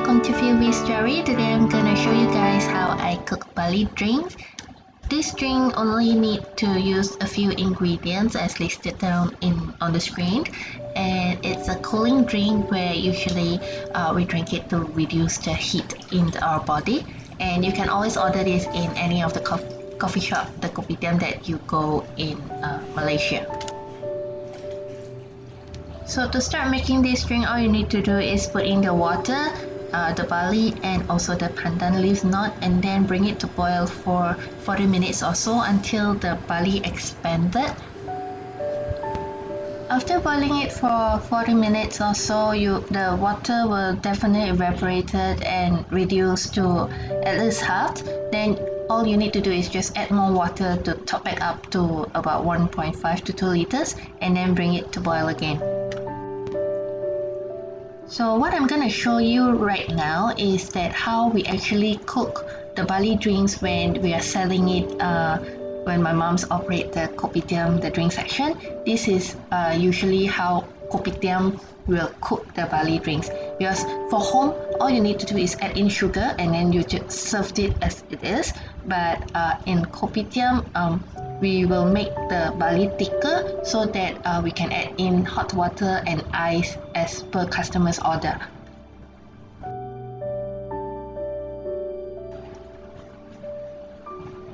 welcome to Feel with Story. Today I'm gonna show you guys how I cook barley drinks. This drink only need to use a few ingredients as listed down on the screen, and it's a cooling drink where usually we drink it to reduce the heat in our body. And you can always order this in any of the coffee shop, the Kopitiam that you go in Malaysia. So to start making this drink, all you need to do is put in the water, the barley and also the pandan leaves knot, and then bring it to boil for 40 minutes or so until the barley expanded. After boiling it for 40 minutes or so, the water will definitely evaporate and reduce to at least half. Then all you need to do is just add more water to top it up to about 1.5 to 2 liters and then bring it to boil again. So what I'm going to show you right now is that how we actually cook the barley drinks when we are selling it when my mom's operate the Kopitiam, the drink section. This is usually how Kopitiam will cook the barley drinks, because for home all you need to do is add in sugar and then you just serve it as it is. But in Kopitiam we will make the barley thicker so that we can add in hot water and ice as per customer's order.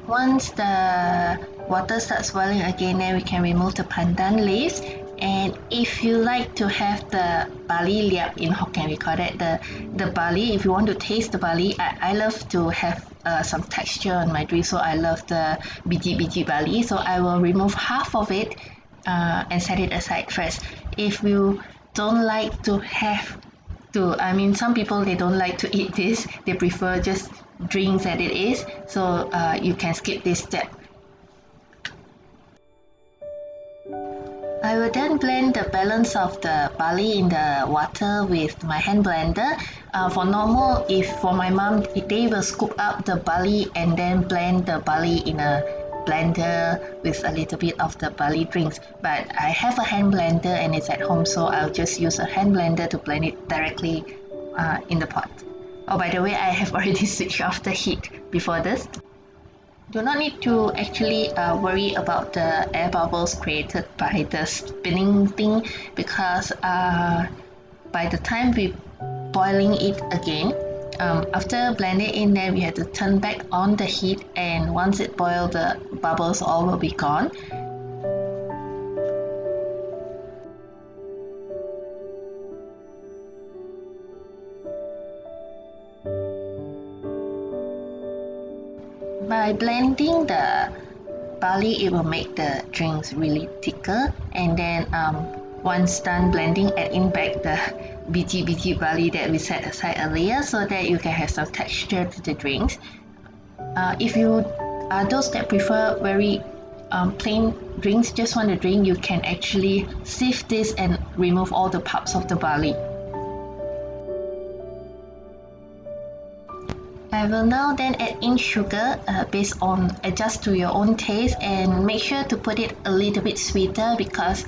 Once the water starts boiling again, then we can remove the pandan leaves. And if you like to have the barley liap, in Hokkien we call it the barley, if you want to taste the barley, I love to have some texture on my drink, so I love the biji barley, so I will remove half of it and set it aside first. If you don't like to some people they don't like to eat this, they prefer just drinks as it is, so you can skip this step. I will then blend the balance of the barley in the water with my hand blender. For normal, for my mom, they will scoop up the barley and then blend the barley in a blender with a little bit of the barley drinks. But I have a hand blender and it's at home, so I'll just use a hand blender to blend it directly in the pot. Oh, by the way, I have already switched off the heat before this. Do not need to actually worry about the air bubbles created by the spinning thing, because by the time we boiling it again, after blending in there, we have to turn back on the heat, and once it boils, the bubbles all will be gone. By blending the barley, it will make the drinks really thicker, and then once done blending, add in back the biji barley that we set aside earlier so that you can have some texture to the drinks. If you are those that prefer very plain drinks, just want to drink, you can actually sieve this and remove all the pulps of the barley. I will now then add in sugar based on adjust to your own taste, and make sure to put it a little bit sweeter, because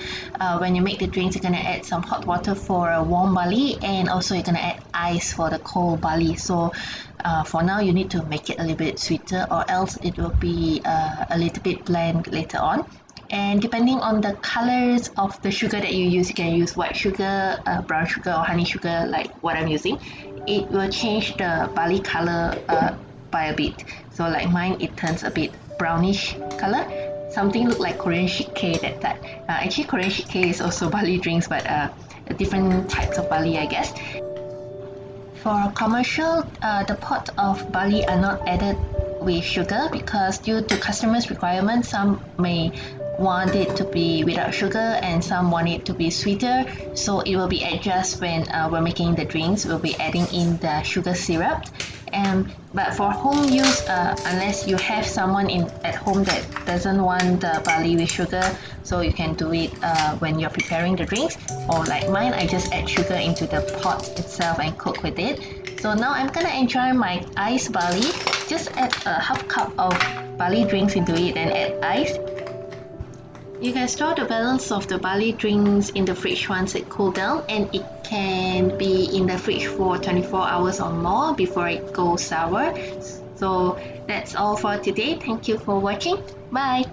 when you make the drinks you're going to add some hot water for a warm barley, and also you're going to add ice for the cold barley. So for now you need to make it a little bit sweeter, or else it will be a little bit bland later on. And depending on the colors of the sugar that you use, you can use white sugar, brown sugar or honey sugar like what I'm using. It will change the barley color by a bit. So like mine, it turns a bit brownish color, something look like Korean shik that type. Actually Korean shik is also barley drinks, but different types of barley, I guess. For commercial, the pot of barley are not added with sugar, because due to customers' requirements, some may want it to be without sugar and some want it to be sweeter, so it will be adjusted when we're making the drinks. We'll be adding in the sugar syrup. But for home use, unless you have someone at home that doesn't want the barley with sugar, so you can do it when you're preparing the drinks. Or like mine, I just add sugar into the pot itself and cook with it. So now I'm gonna enjoy my iced barley. Just add a half cup of barley drinks into it and add ice. You can store the balance of the barley drinks in the fridge once it cools down, and it can be in the fridge for 24 hours or more before it goes sour. So that's all for today. Thank you for watching. Bye.